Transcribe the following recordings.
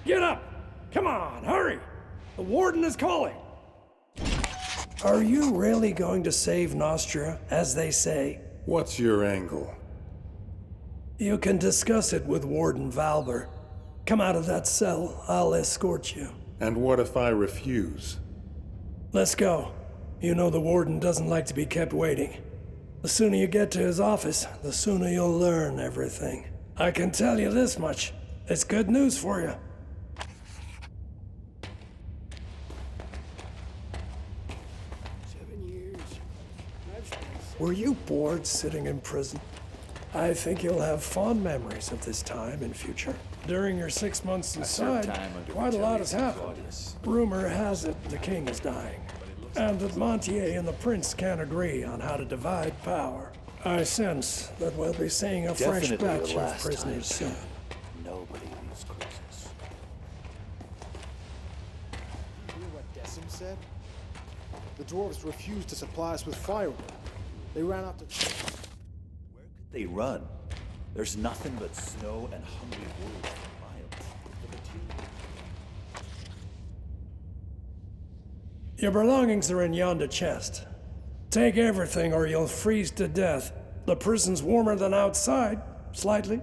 Get up! Come on, hurry! The warden is calling! Are you really going to save Nostria, as they say? What's your angle? You can discuss it with Warden Valber. Come out of that cell, I'll escort you. And what if I refuse? Let's go. You know the warden doesn't like to be kept waiting. The sooner you get to his office, the sooner you'll learn everything. I can tell you this much. It's good news for you. Were you bored sitting in prison? I think you'll have fond memories of this time in future. During your 6 months inside, quite a lot has happened. Rumor has it the king is dying, and that Montier and the prince can't agree on how to divide power. I sense that we'll be seeing a fresh batch of prisoners soon. Nobody leaves cruises. Did you hear what Decim said? The dwarves refused to supply us with firewood. They ran out to... Where could they run? There's nothing but snow and hungry wolves for miles. Your belongings are in yonder chest. Take everything or you'll freeze to death. The prison's warmer than outside, slightly.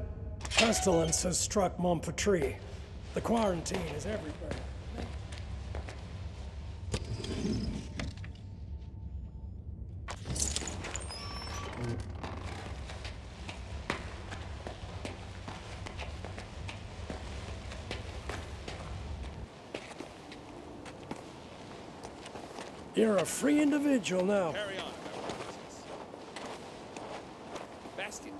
Pestilence has struck Montpetrie. The quarantine is everywhere. You're a free individual now. Carry on about our business. Bastian,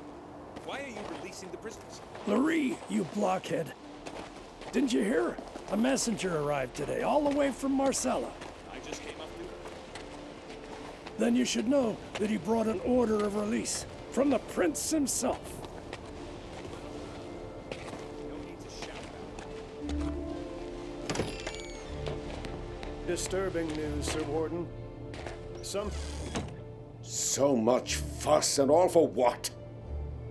why are you releasing the prisoners? Larry, you blockhead. Didn't you hear? A messenger arrived today, all the way from Marcella. I just came up through. Then you should know that he brought an order of release from the prince himself. No need to shout about it. Disturbing news, Sir Warden. So much fuss and all for what?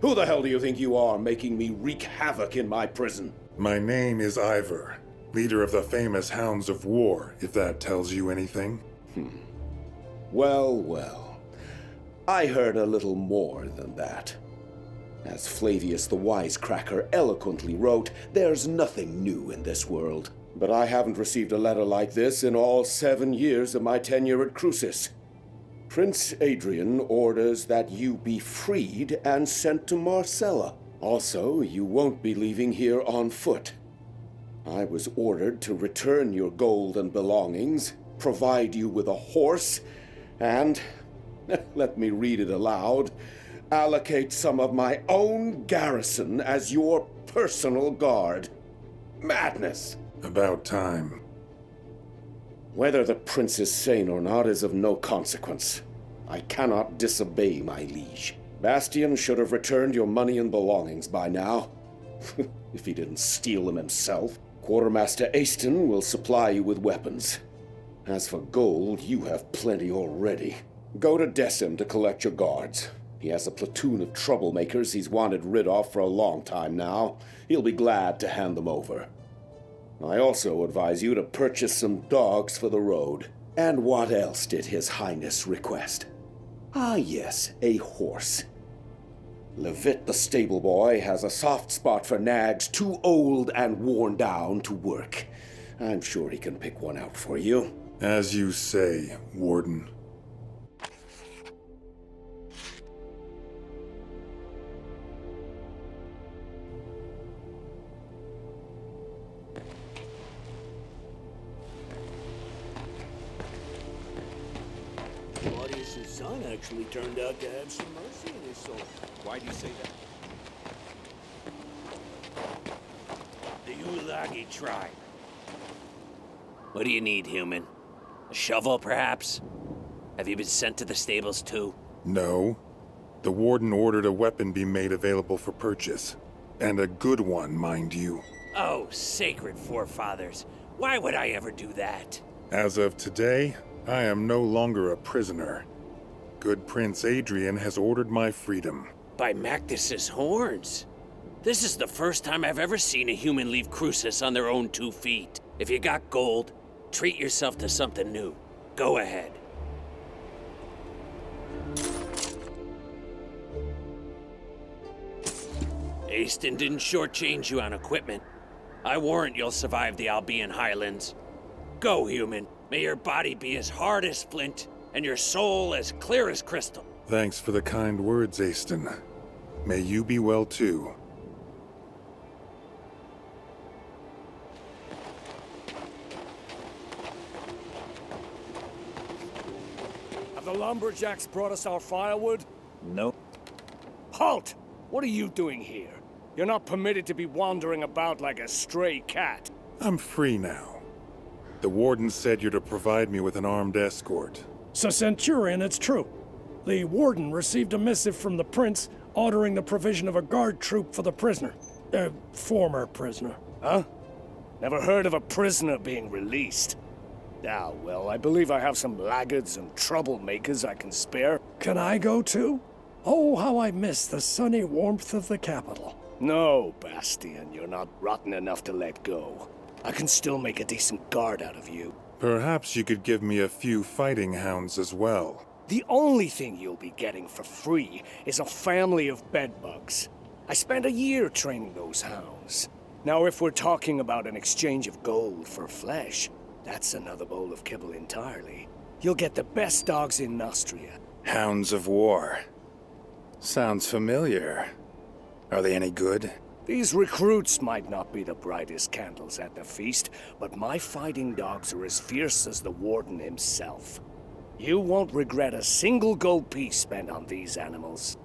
Who the hell do you think you are, making me wreak havoc in my prison? My name is Ivor, leader of the famous Hounds of War, if that tells you anything. Well, well. I heard a little more than that. As Flavius the Wisecracker eloquently wrote, there's nothing new in this world. But I haven't received a letter like this in all 7 years of my tenure at Crucis. Prince Adrian orders that you be freed and sent to Marcella. Also, you won't be leaving here on foot. I was ordered to return your gold and belongings, provide you with a horse, and, let me read it aloud, allocate some of my own garrison as your personal guard. Madness! About time. Whether the prince is sane or not is of no consequence. I cannot disobey my liege. Bastian should have returned your money and belongings by now. If he didn't steal them himself. Quartermaster Aston will supply you with weapons. As for gold, you have plenty already. Go to Decim to collect your guards. He has a platoon of troublemakers he's wanted rid of for a long time now. He'll be glad to hand them over. I also advise you to purchase some dogs for the road. And what else did His Highness request? Ah yes, a horse. Levitt the stable boy has a soft spot for nags too old and worn down to work. I'm sure he can pick one out for you. As you say, Warden. Claudius's son actually turned out to have some mercy in his soul. Why do you say that? The Ulagi tribe. What do you need, human? A shovel, perhaps? Have you been sent to the stables, too? No. The Warden ordered a weapon be made available for purchase. And a good one, mind you. Oh, sacred forefathers. Why would I ever do that? As of today, I am no longer a prisoner. Good Prince Adrian has ordered my freedom. By Mactus's horns. This is the first time I've ever seen a human leave Crucis on their own 2 feet. If you got gold, treat yourself to something new. Go ahead. Aston didn't shortchange you on equipment. I warrant you'll survive the Albion Highlands. Go, human. May your body be as hard as flint, and your soul as clear as crystal. Thanks for the kind words, Aston. May you be well too. Have the lumberjacks brought us our firewood? Nope. Halt! What are you doing here? You're not permitted to be wandering about like a stray cat. I'm free now. The warden said you're to provide me with an armed escort. So, Centurion, it's true. The warden received a missive from the prince ordering the provision of a guard troop for the prisoner. Former prisoner. Huh? Never heard of a prisoner being released. Ah, well, I believe I have some laggards and troublemakers I can spare. Can I go too? Oh, how I miss the sunny warmth of the capital. No, Bastian, you're not rotten enough to let go. I can still make a decent guard out of you. Perhaps you could give me a few fighting hounds as well. The only thing you'll be getting for free is a family of bedbugs. I spent a year training those hounds. Now, if we're talking about an exchange of gold for flesh, that's another bowl of kibble entirely. You'll get the best dogs in Nostria. Hounds of War. Sounds familiar. Are they any good? These recruits might not be the brightest candles at the feast, but my fighting dogs are as fierce as the warden himself. You won't regret a single gold piece spent on these animals.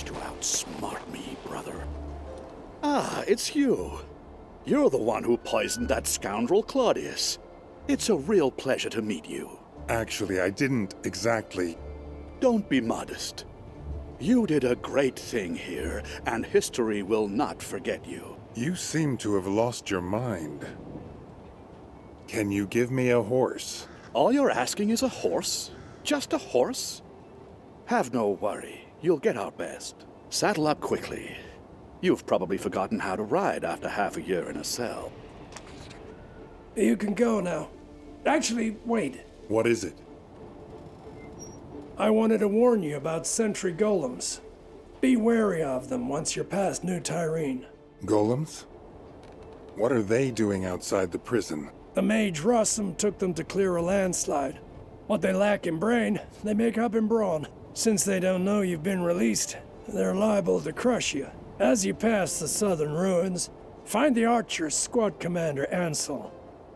To outsmart me, brother. Ah, it's you. You're the one who poisoned that scoundrel Claudius. It's a real pleasure to meet you. Actually, I didn't exactly. Don't be modest. You did a great thing here, and history will not forget you. You seem to have lost your mind. Can you give me a horse? All you're asking is a horse? Just a horse? Have no worry. You'll get our best. Saddle up quickly. You've probably forgotten how to ride after half a year in a cell. You can go now. Actually, wait. What is it? I wanted to warn you about sentry golems. Be wary of them once you're past New Tyrene. Golems? What are they doing outside the prison? The mage Rossum took them to clear a landslide. What they lack in brain, they make up in brawn. Since they don't know you've been released, they're liable to crush you. As you pass the southern ruins, find the Archer's squad commander, Ansel.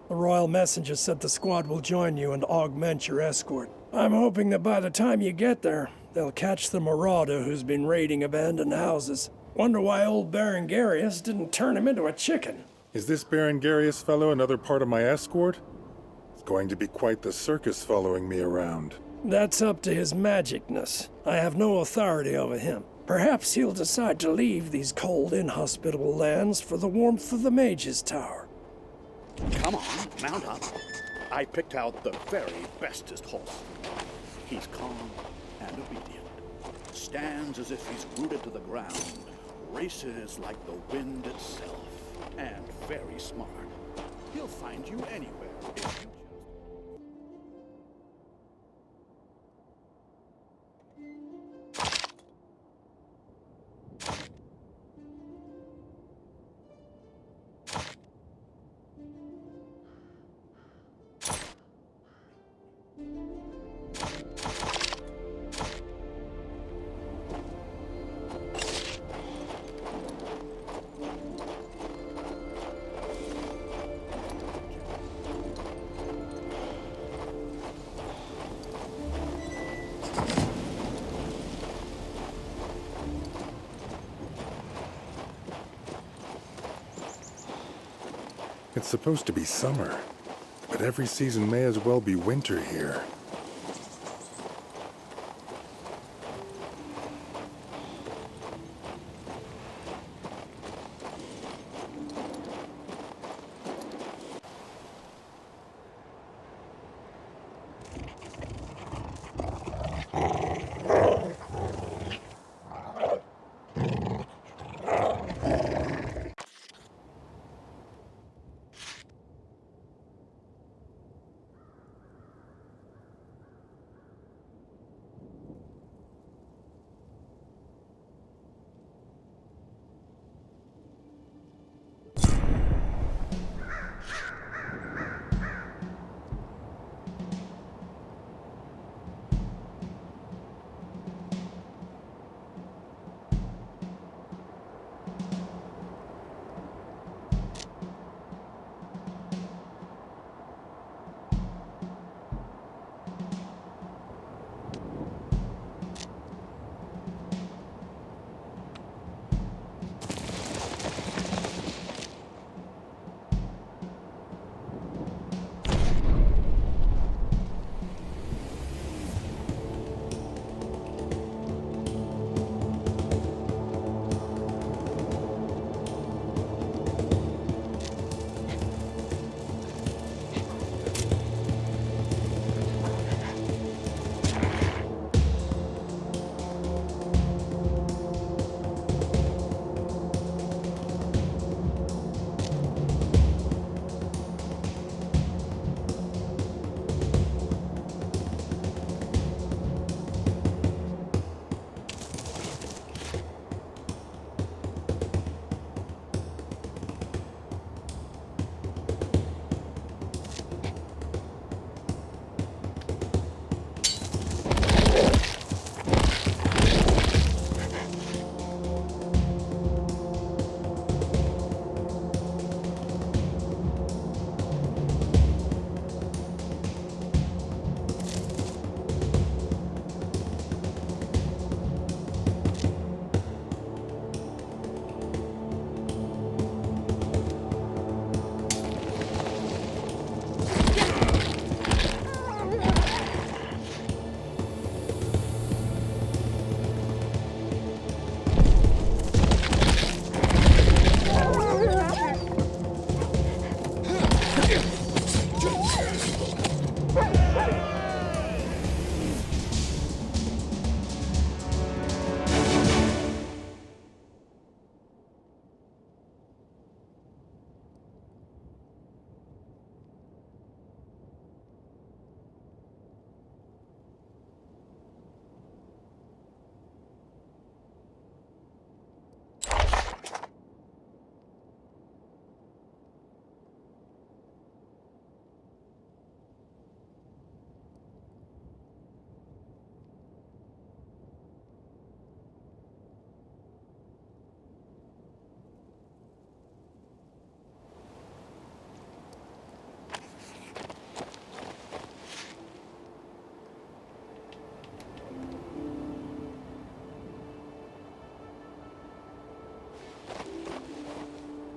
The royal messenger said the squad will join you and augment your escort. I'm hoping that by the time you get there, they'll catch the marauder who's been raiding abandoned houses. Wonder why old Baron Garius didn't turn him into a chicken. Is this Baron Garius fellow another part of my escort? It's going to be quite the circus following me around. That's up to his magicness. I have no authority over him. Perhaps he'll decide to leave these cold, inhospitable lands for the warmth of the Mage's Tower. Come on, mount up. I picked out the very bestest horse. He's calm and obedient. Stands as if he's rooted to the ground. Races like the wind itself. And very smart. He'll find you anywhere if you It's supposed to be summer, but every season may as well be winter here.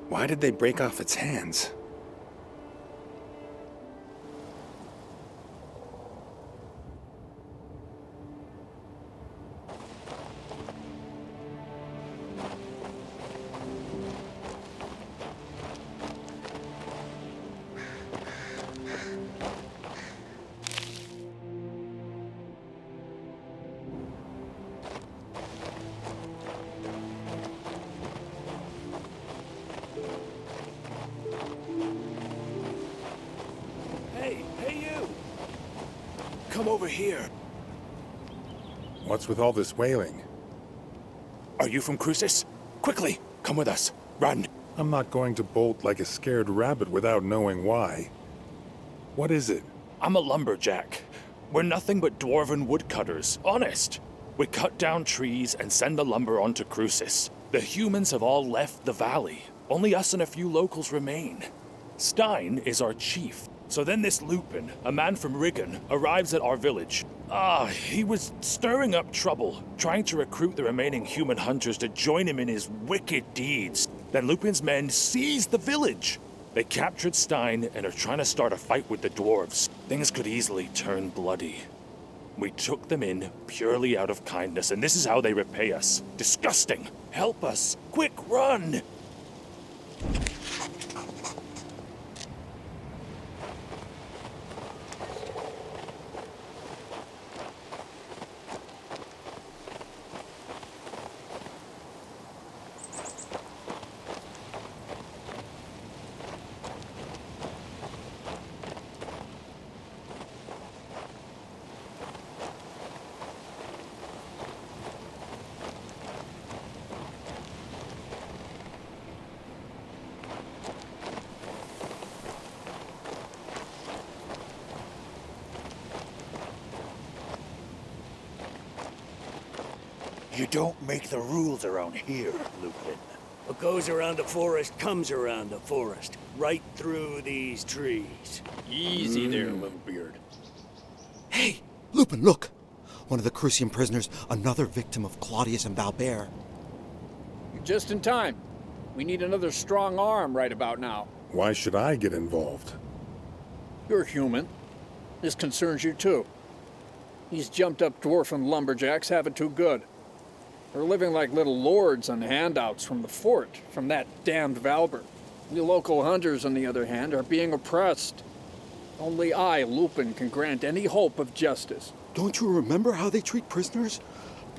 Why did they break off its hands? Come over here. What's with all this wailing? Are you from Crucis? Quickly, come with us. Run. I'm not going to bolt like a scared rabbit without knowing why. What is it? I'm a lumberjack. We're nothing but dwarven woodcutters, honest. We cut down trees and send the lumber onto Crucis. The humans have all left the valley. Only us and a few locals remain. Stein is our chief. So then this Lupin, a man from Riggin, arrives at our village. He was stirring up trouble, trying to recruit the remaining human hunters to join him in his wicked deeds. Then Lupin's men seized the village. They captured Stein and are trying to start a fight with the dwarves. Things could easily turn bloody. We took them in purely out of kindness, and this is how they repay us. Disgusting! Help us! Quick, run! You don't make the rules around here, Lupin. What goes around the forest comes around the forest. Right through these trees. Easy there, little beard. Hey, Lupin, look! One of the Crucian prisoners, another victim of Claudius and Valbert. You're just in time. We need another strong arm right about now. Why should I get involved? You're human. This concerns you too. These jumped-up dwarfen lumberjacks have it too good. They're living like little lords on handouts from the fort, from that damned Valbert. We local hunters, on the other hand, are being oppressed. Only I, Lupin, can grant any hope of justice. Don't you remember how they treat prisoners?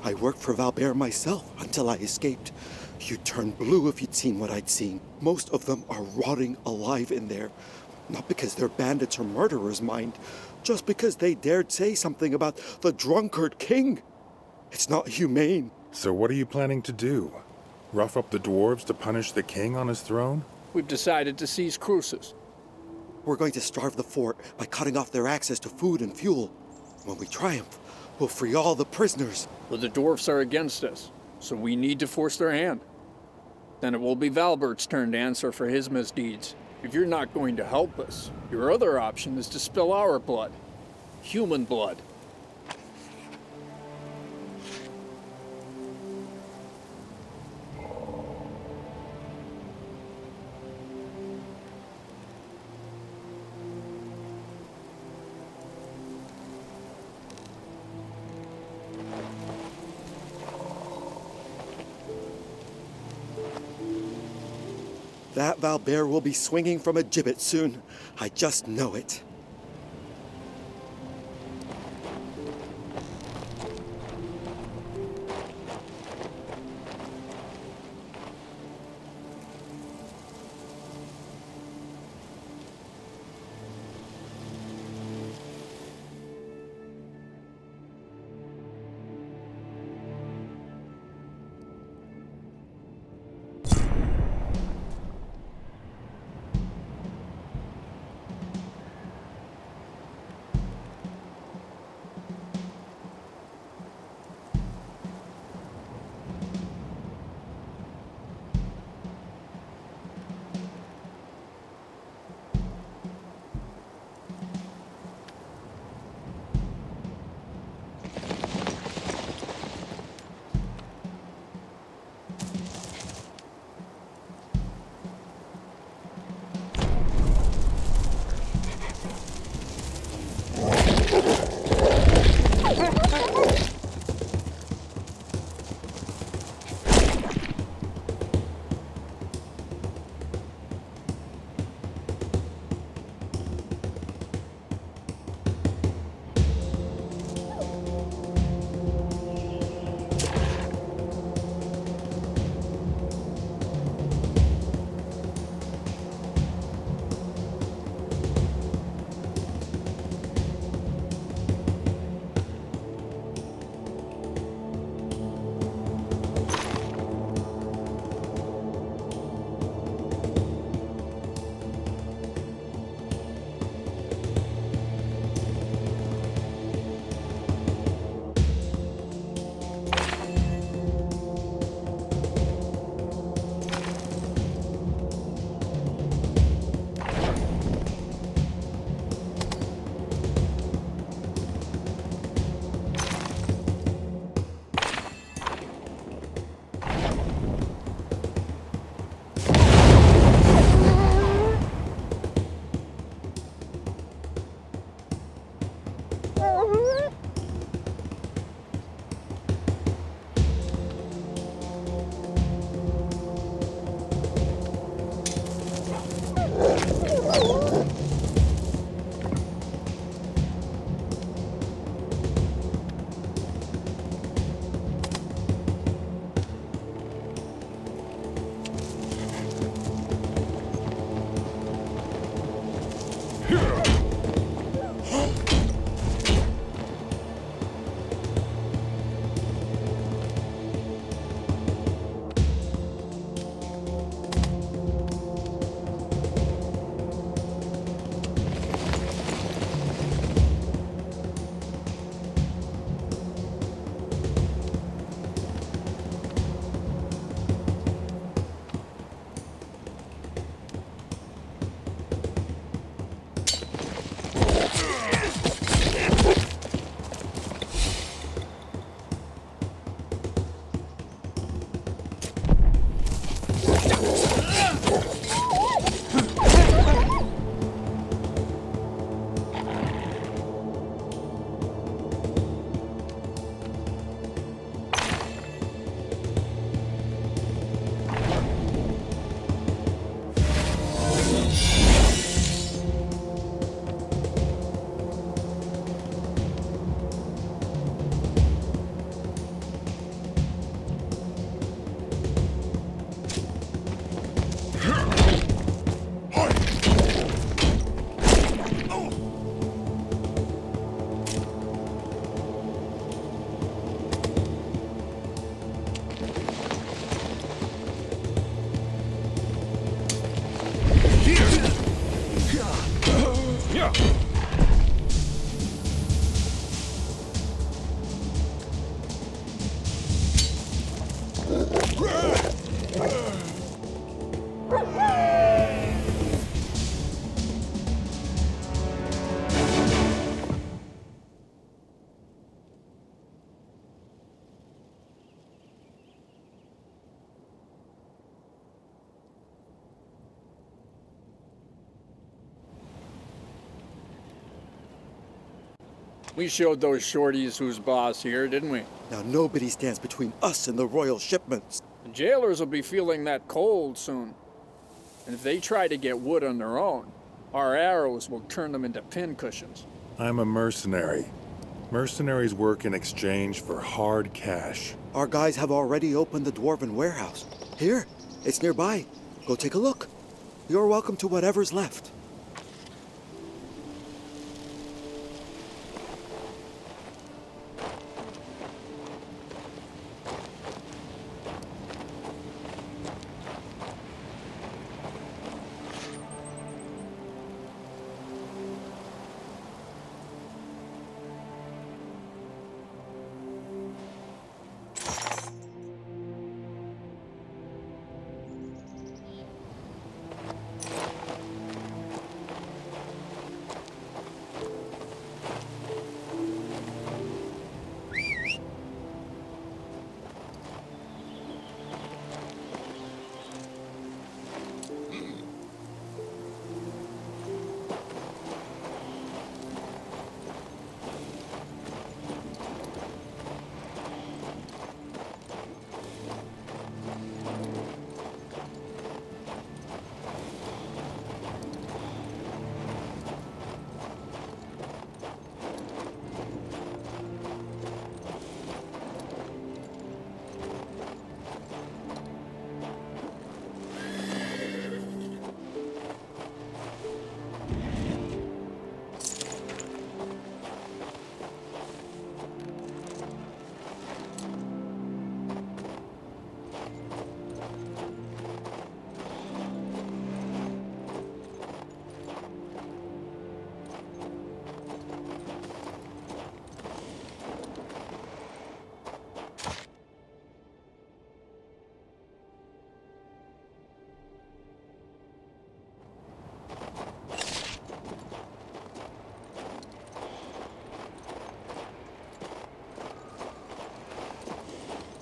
I worked for Valbert myself until I escaped. You'd turn blue if you'd seen what I'd seen. Most of them are rotting alive in there. Not because they're bandits or murderers, mind. Just because they dared say something about the drunkard king. It's not humane. So what are you planning to do? Rough up the dwarves to punish the king on his throne? We've decided to seize Cruces. We're going to starve the fort by cutting off their access to food and fuel. When we triumph, we'll free all the prisoners. But the dwarfs are against us, so we need to force their hand. Then it will be Valbert's turn to answer for his misdeeds. If you're not going to help us, your other option is to spill our blood. Human blood. That Valbert will be swinging from a gibbet soon. I just know it. We showed those shorties who's boss here, didn't we? Now nobody stands between us and the royal shipments. The jailers will be feeling that cold soon. And if they try to get wood on their own, our arrows will turn them into pincushions. I'm a mercenary. Mercenaries work in exchange for hard cash. Our guys have already opened the dwarven warehouse. Here, it's nearby. Go take a look. You're welcome to whatever's left.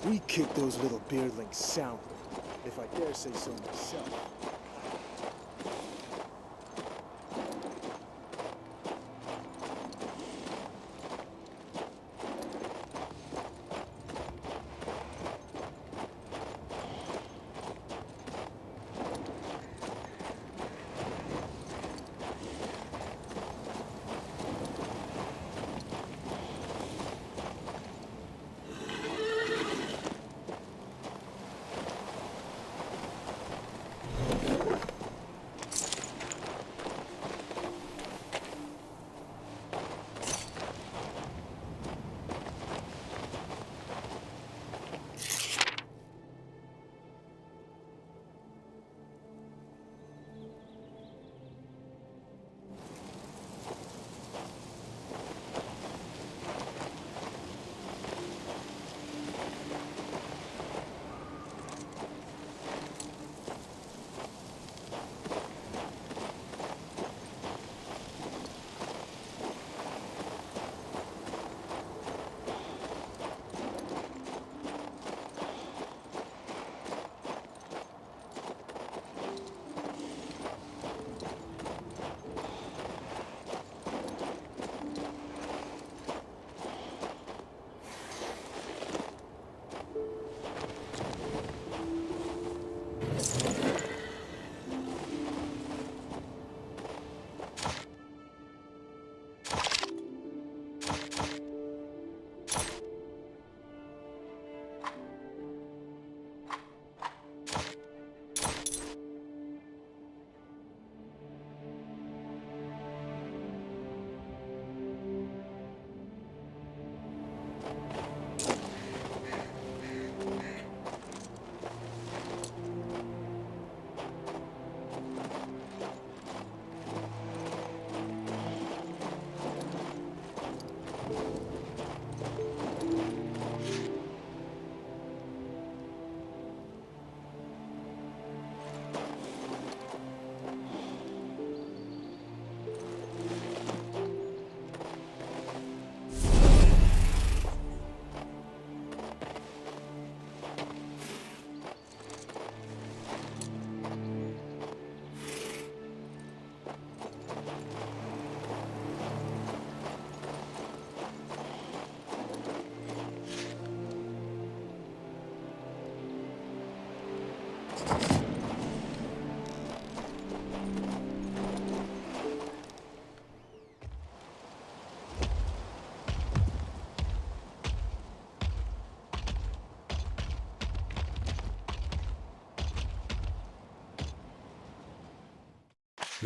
We kicked those little beardlings soundly, if I dare say so myself.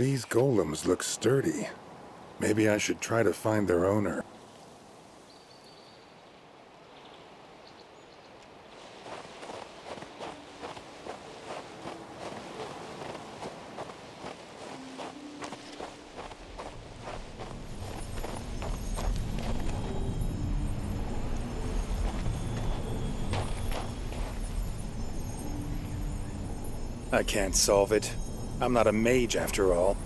These golems look sturdy. Maybe I should try to find their owner. I can't solve it. I'm not a mage after all.